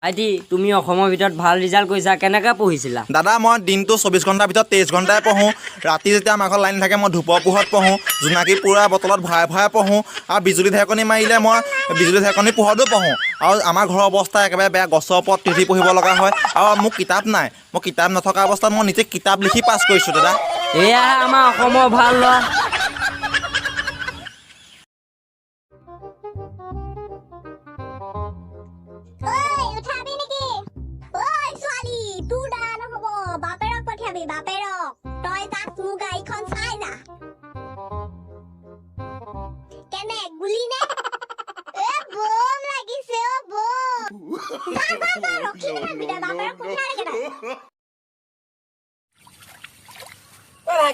ভাইটি তুমি অসমৰ ভিতৰত ভাল ৰিজাল্ট কৰিছা কেনেকৈ পঢ়িছিলা? দাদা মই দিনটো 24 ঘণ্টাৰ ভিতৰত 23 ঘণ্টাই পঢ়োঁ। ৰাতি যেতিয়া আমাৰ ঘৰত লাইন থাকে মই ধূপৰ পোহৰত পঢ়োঁ, জোনাকী পুৰা বটলত ভৰাই ভৰাই পঢ়োঁ, আৰু বিজুলী ঢেৰেকনি মাৰিলে মই বিজুলী ঢেৰেকনি পোহৰতো পঢ়োঁ। আৰু আমাৰ ঘৰৰ অৱস্থা একেবাৰে বেয়া, গছৰ ওপৰত তিঠি পঢ়িব লগা হয়, আৰু মোৰ কিতাপ নাই। মই কিতাপ নথকা অৱস্থাত মই নিজে কিতাপ লিখি পাছ কৰিছোঁ দাদা। এয়া আমাৰ অসমৰ ভাল ল'ৰা।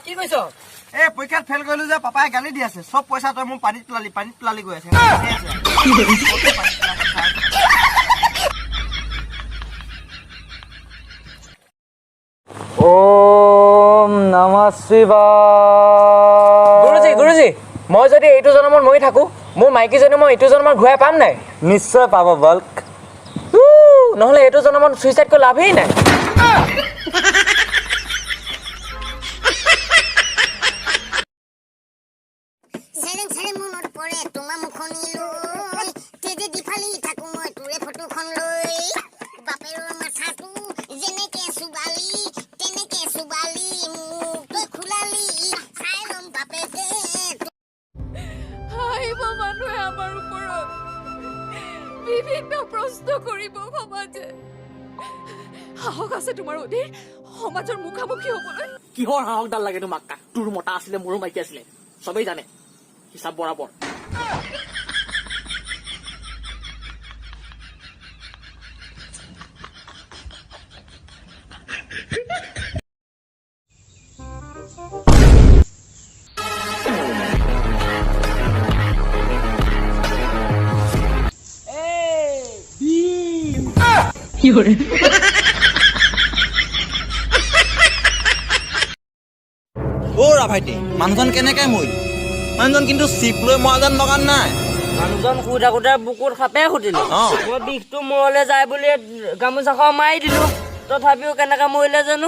কি কৈছ? এই পৰীক্ষাত ফেল কৰিলো যে পাপাই গালি দি আছে। চব পইচা তই মোৰ পানীত পেলালি গৈ আছে। ওম নমঃ শিৱায়। গুৰুজী মই যদি এইটো জন্মত মৰি থাকো, মোৰ মাইকীজনী মই এইটো জন্মত ঘূৰাই পাম নাই? নিশ্চয় পাব বল্ক। নহ'লে এইটো জন্মত চুইচাইড কৰি লাভেই নাই। মানুহে আমাৰ ওপৰত বিভিন্ন প্ৰশ্ন কৰিব সমাজে। সাহস আছে তোমাৰ অধীৰ সমাজৰ মুখামুখি হ'বলৈ? কিহৰ সাহসডাল লাগে তোমাক? তোৰ মতা আছিলে, মোৰো মাইকী আছিলে, চবেই জানে, হিচাপ বৰাবৰ। অ'ৰা ভাইটি, মানুহজন কেনেকৈ মৰিল? মানুহজন কিন্তু চিপ লৈ মৰা যেন লগা নাই। মানুহজন শুই থাকোঁতে বুকুত সাপে খুটিলে। মই বিষটো মূৰলৈ যায় বুলি গামোচাখন মাৰি দিলোঁ, তথাপিও কেনেকৈ মৰিলে জানো।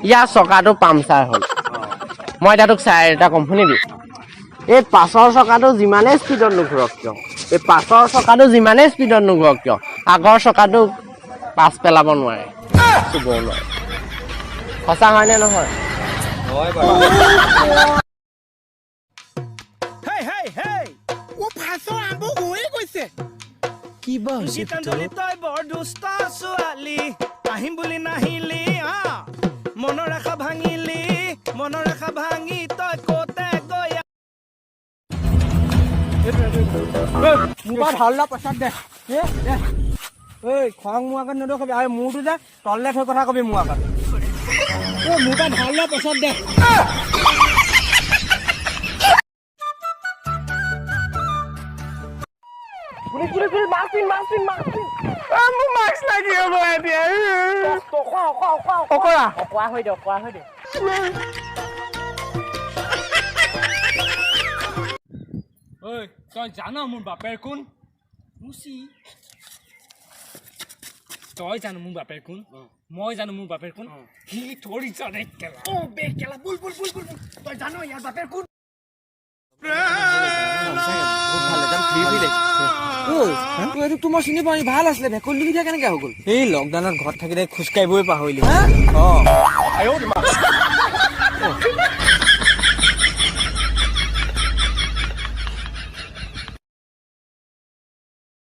ইয়াৰ চকাটো পামচাৰ হ'ল। মই এতিয়া তোক চাই এটা কম, শুনিবি? এই পাছৰ চকাটো যিমানেই স্পীডত নুঘূৰক কিয়, আগৰ চকাটো পাছ পেলাব নোৱাৰে, চুব নোৱাৰে। সঁচা হয়নে নহয়? গীতাঞ্জলি তই বৰ দুষ্ট ছোৱালী, আহিম বুলি নাহিলি, মনৰ আশা ভাঙিলি, মনৰ আশা ভাঙি তই ক'তে গৈ মোৰ ভাল প্ৰচাদ দে। খং মোৰ আগত নেদেখাবি, আৰু মোৰতো যে তললে থৈ কথা কবি মোৰ আগত। মোৰ পৰা ভাল প্ৰচাদ দে। তই জানো মোৰ বাপেৰ কোন? তই জানো মোৰ বাপেৰ কোন? মই জানো মোৰ বাপেৰ কোন? সি তোৰ ইচ্ছাৰে কেলা। তই জানো ইয়াৰ বাপেৰ কোন? তোমাৰ চিনি পাই ভাল আছিলে, ভেকুলী বিধা কেনেকে হৈ গ'ল? এই লকডাউনত ঘৰত থাকিলে খোজকাঢ়িবই পাহৰিলো।